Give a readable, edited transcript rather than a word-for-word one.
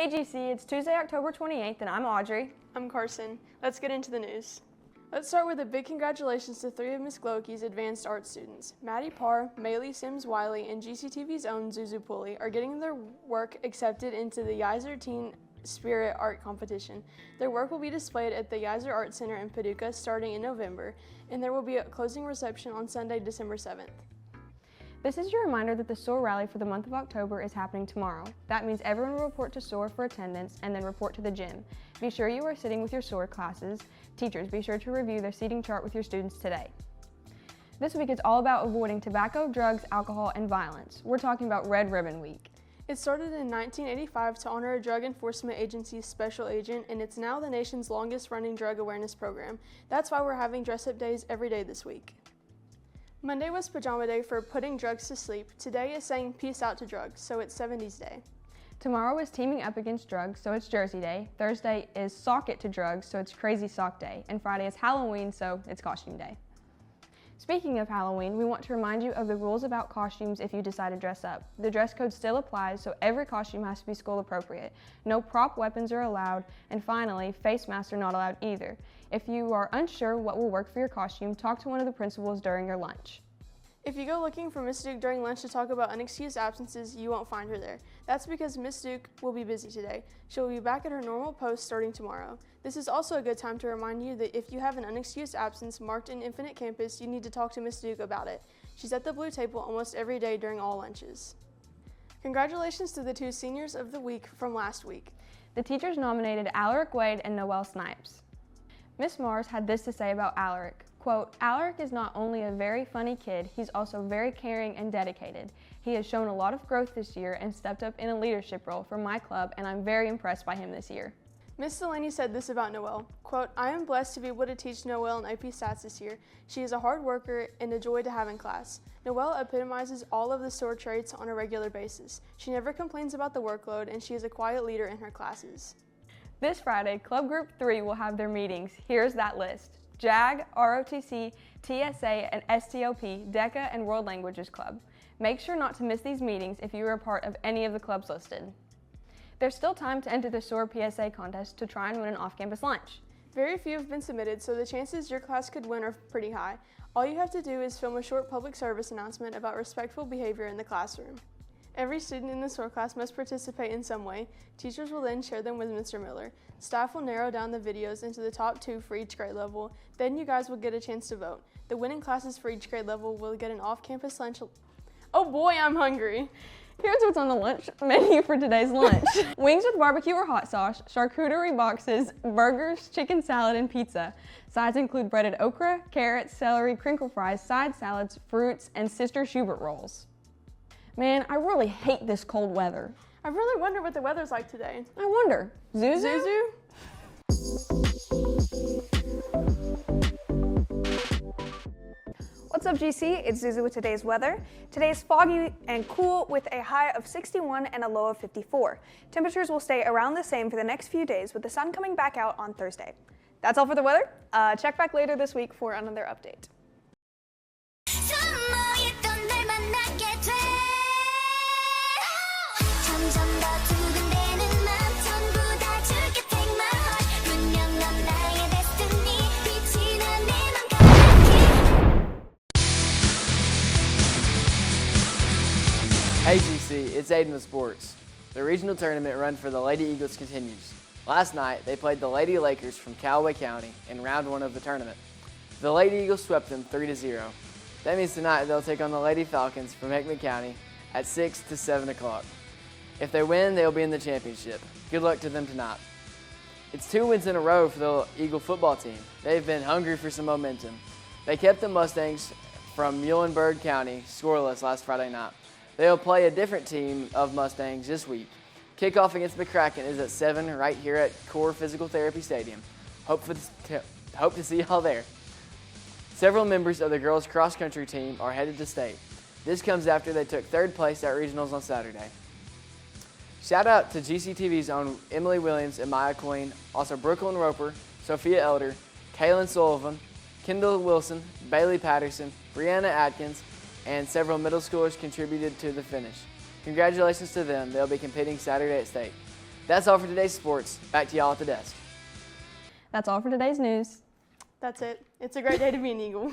Hey GC, it's Tuesday, October 28th, and I'm Audrey. I'm Carson. Let's get into the news. Let's start with a big congratulations to 3 of Miss Glowkey's advanced art students. Maddie Parr, Maylee Sims-Wiley, and GCTV's own Zuzu Pulley are getting their work accepted into the Yizer Teen Spirit Art Competition. Their work will be displayed at the Yizer Art Center in Paducah starting in November, and there will be a closing reception on Sunday, December 7th. This is your reminder that the SOAR rally for the month of October is happening tomorrow. That means everyone will report to SOAR for attendance and then report to the gym. Be sure you are sitting with your SOAR classes. Teachers, be sure to review their seating chart with your students today. This week is all about avoiding tobacco, drugs, alcohol, and violence. We're talking about Red Ribbon Week. It started in 1985 to honor a drug enforcement agency's special agent, and it's now the nation's longest running drug awareness program. That's why we're having dress-up days every day this week. Monday was Pajama Day for putting drugs to sleep. Today is saying peace out to drugs, so it's 70s Day. Tomorrow is Teaming Up Against Drugs, so it's Jersey Day. Thursday is Sock It to Drugs, so it's Crazy Sock Day. And Friday is Halloween, so it's Costume Day. Speaking of Halloween, we want to remind you of the rules about costumes if you decide to dress up. The dress code still applies, so every costume has to be school appropriate. No prop weapons are allowed, and finally, face masks are not allowed either. If you are unsure what will work for your costume, talk to one of the principals during your lunch. If you go looking for Miss Duke during lunch to talk about unexcused absences, you won't find her there. That's because Miss Duke will be busy today. She will be back at her normal post starting tomorrow. This is also a good time to remind you that if you have an unexcused absence marked in Infinite Campus, you need to talk to Miss Duke about it. She's at the blue table almost every day during all lunches. Congratulations to the 2 seniors of the week from last week. The teachers nominated Alaric Wade and Noelle Snipes. Miss Mars had this to say about Alaric. Quote, Alaric is not only a very funny kid, he's also very caring and dedicated. He has shown a lot of growth this year and stepped up in a leadership role for my club, and I'm very impressed by him this year. Miss Delaney said this about Noelle, quote, I am blessed to be able to teach Noelle an AP Stats this year. She is a hard worker and a joy to have in class. Noelle epitomizes all of the SOAR traits on a regular basis. She never complains about the workload, and she is a quiet leader in her classes. This Friday, Club Group 3 will have their meetings. Here's that list. JAG, ROTC, TSA, and STLP, DECA, and World Languages Club. Make sure not to miss these meetings if you are a part of any of the clubs listed. There's still time to enter the SOAR PSA contest to try and win an off-campus lunch. Very few have been submitted, so the chances your class could win are pretty high. All you have to do is film a short public service announcement about respectful behavior in the classroom. Every student in the SOAR class must participate in some way. Teachers will then share them with Mr. Miller. Staff will narrow down the videos into the top 2 for each grade level. Then you guys will get a chance to vote. The winning classes for each grade level will get an off-campus lunch. Oh boy, I'm hungry. Here's what's on the lunch menu for today's lunch. Wings with barbecue or hot sauce, charcuterie boxes, burgers, chicken salad, and pizza. Sides include breaded okra, carrots, celery, crinkle fries, side salads, fruits, and Sister Schubert rolls. Man, I really hate this cold weather. I really wonder what the weather's like today. I wonder. Zuzu? What's up, GC? It's Zuzu with today's weather. Today is foggy and cool with a high of 61 and a low of 54. Temperatures will stay around the same for the next few days with the sun coming back out on Thursday. That's all for the weather. Check back later this week for another update. Hey GC, it's Aiden with Sports. The regional tournament run for the Lady Eagles continues. Last night, they played the Lady Lakers from Callaway County in round 1 of the tournament. The Lady Eagles swept them 3-0. That means tonight they'll take on the Lady Falcons from Hickman County at 6 to 7 o'clock. If they win, they'll be in the championship. Good luck to them tonight. It's 2 wins in a row for the Eagle football team. They've been hungry for some momentum. They kept the Mustangs from Muhlenberg County scoreless last Friday night. They'll play a different team of Mustangs this week. Kickoff against McCracken is at 7 right here at Core Physical Therapy Stadium. Hope to see y'all there. Several members of the girls' cross-country team are headed to state. This comes after they took 3rd place at regionals on Saturday. Shout out to GCTV's own Emily Williams and Maya Queen, also Brooklyn Roper, Sophia Elder, Kaylin Sullivan, Kendall Wilson, Bailey Patterson, Brianna Atkins, and several middle schoolers contributed to the finish. Congratulations to them. They'll be competing Saturday at state. That's all for today's sports. Back to y'all at the desk. That's all for today's news. That's it. It's a great day to be an Eagle.